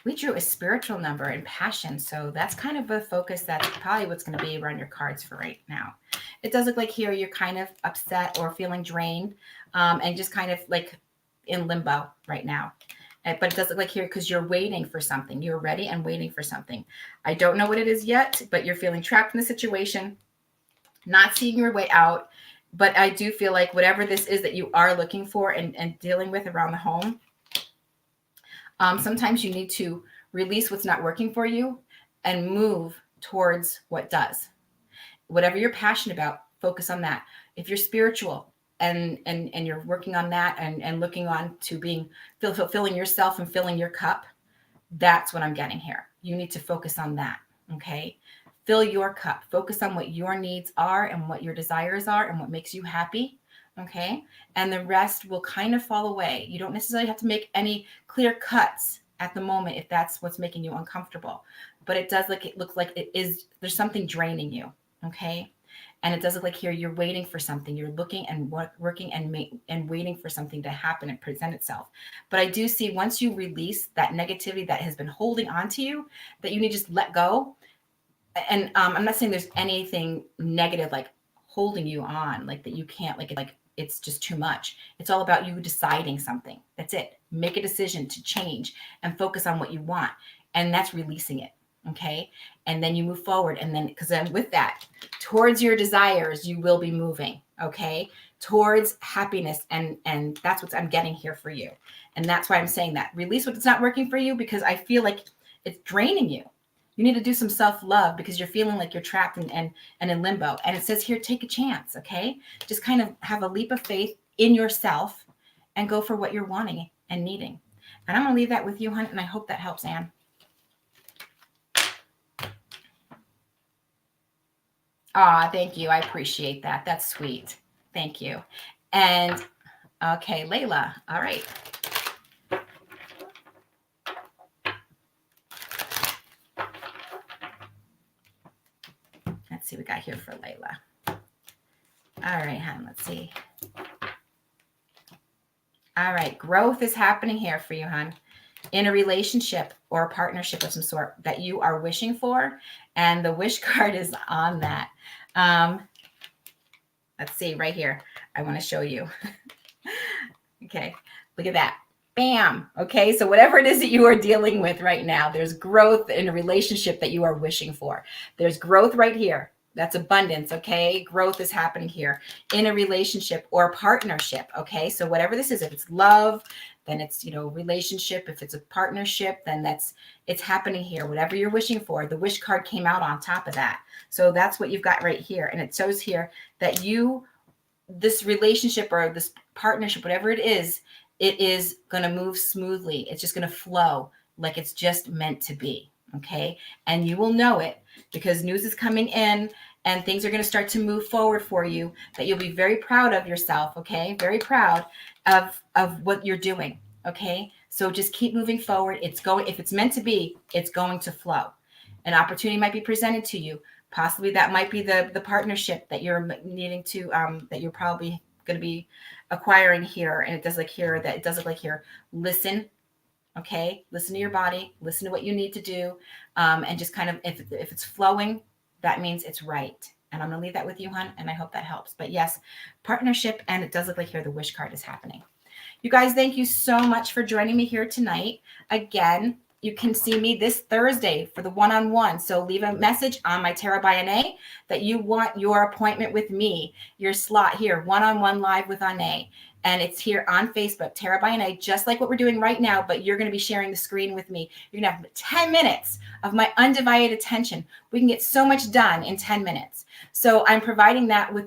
We drew a spiritual number and passion. So that's kind of a focus. That's probably what's going to be around your cards for right now. It does look like here you're kind of upset or feeling drained and just kind of like in limbo right now. But it does look like here because you're waiting for something. You're ready and waiting for something. I don't know what it is yet, but you're feeling trapped in the situation, not seeing your way out. But I do feel like whatever this is that you are looking for and dealing with around the home, sometimes you need to release what's not working for you and move towards what does. Whatever you're passionate about, focus on that. If you're spiritual and you're working on that and looking on to fulfilling yourself and filling your cup, that's what I'm getting here. You need to focus on that, okay? Fill your cup. Focus on what your needs are and what your desires are and what makes you happy. Okay. And the rest will kind of fall away. You don't necessarily have to make any clear cuts at the moment if that's what's making you uncomfortable. But it looks like there's something draining you. Okay. And it does look like here you're waiting for something. You're looking and working and waiting for something to happen and present itself. But I do see once you release that negativity that has been holding on to you, that you need to just let go. And I'm not saying there's anything negative like holding you on, like that you can't like it's just too much. It's all about you deciding something. That's it. Make a decision to change and focus on what you want. And that's releasing it. Okay. And then you move forward. And then, because then with that, towards your desires, you will be moving. Okay. Towards happiness. And that's what I'm getting here for you. And that's why I'm saying that. Release what's not working for you, because I feel like it's draining you. You need to do some self-love because you're feeling like you're trapped and in limbo. And it says here, take a chance, okay? Just kind of have a leap of faith in yourself and go for what you're wanting and needing. And I'm going to leave that with you, hon, and I hope that helps, Anne. Aw, thank you. I appreciate that. That's sweet. Thank you. And, okay, Layla. All right. Let's see what we got here for Layla. All right, hon, let's see. All right, growth is happening here for you, hon, in a relationship or a partnership of some sort that you are wishing for. And the wish card is on that. Let's see right here. I want to show you. Okay, look at that. Bam. Okay, so whatever it is that you are dealing with right now, there's growth in a relationship that you are wishing for. There's growth right here. That's abundance. Okay, growth is happening here in a relationship or partnership. Okay, so whatever this is, if it's love, then it's, relationship. If it's a partnership, then it's happening here. Whatever you're wishing for, the wish card came out on top of that. So that's what you've got right here. And it shows here that this relationship or this partnership, whatever it is going to move smoothly. It's just going to flow like it's just meant to be. Okay. And you will know it because news is coming in and things are going to start to move forward for you, that you'll be very proud of yourself. Okay. Very proud of what you're doing. Okay. So just keep moving forward. If it's meant to be, it's going to flow. An opportunity might be presented to you. Possibly that might be the partnership that you're needing to, that you're probably going to be acquiring here. And it does look here, listen. Okay. Listen to your body, listen to what you need to do. And just kind of, if it's flowing, that means it's right. And I'm going to leave that with you, hon. And I hope that helps. But yes, partnership. And it does look like here, the wish card is happening. You guys, thank you so much for joining me here tonight. Again, you can see me this Thursday for the one-on-one. So leave a message on my Tarot by Onae that you want your appointment with me, your slot here, one-on-one live with Onae. And it's here on Facebook, Tarot by Onae, just like what we're doing right now, but you're going to be sharing the screen with me. You're going to have 10 minutes of my undivided attention. We can get so much done in 10 minutes. So I'm providing that with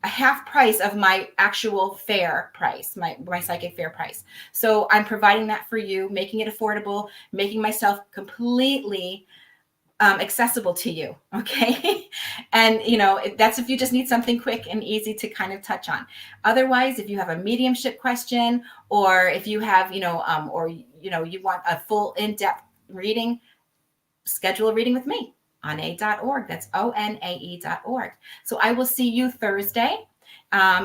a half price of my actual fair price, my psychic fair price. So I'm providing that for you, making it affordable, making myself completely accessible to you. Okay. And, that's if you just need something quick and easy to kind of touch on. Otherwise, if you have a mediumship question, or if you have, you want a full in-depth reading, schedule a reading with me. Onae.org. That's ONAE.org. So I will see you Thursday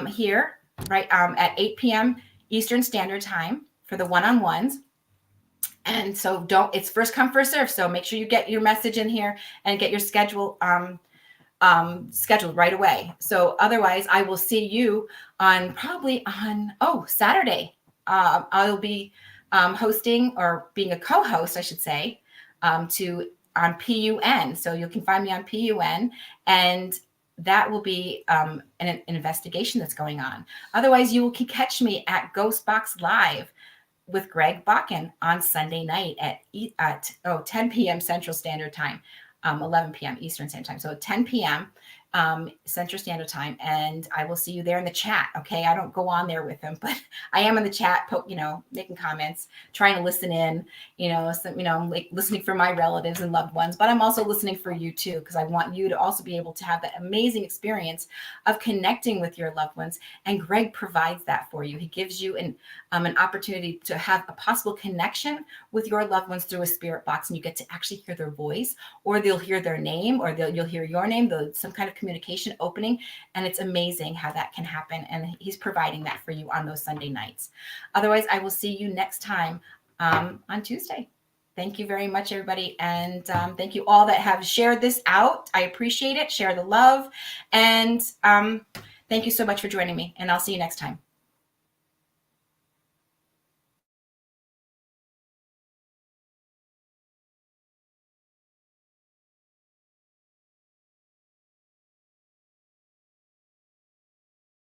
here, right, at 8 p.m. Eastern Standard Time for the one-on-ones. And so it's first come, first serve. So make sure you get your message in here and get your schedule scheduled right away. So otherwise, I will see you probably on Saturday. I'll be hosting, or being a co-host, I should say, on PUN. So you can find me on PUN, and that will be an investigation that's going on. Otherwise, you can catch me at Ghost Box Live with Greg Bakken on Sunday night at 10 p.m. Central Standard Time, 11 p.m. Eastern Standard Time. So 10 p.m. Central Standard Time, and I will see you there in the chat. Okay, I don't go on there with them, but I am in the chat, making comments, trying to listen in. Like listening for my relatives and loved ones, but I'm also listening for you too, because I want you to also be able to have that amazing experience of connecting with your loved ones. And Greg provides that for you. He gives you an opportunity to have a possible connection with your loved ones through a spirit box, and you get to actually hear their voice, or they'll hear their name, or you'll hear your name, some kind of communication opening. And it's amazing how that can happen. And he's providing that for you on those Sunday nights. Otherwise, I will see you next time on Tuesday. Thank you very much, everybody. And thank you all that have shared this out. I appreciate it. Share the love. And thank you so much for joining me. And I'll see you next time.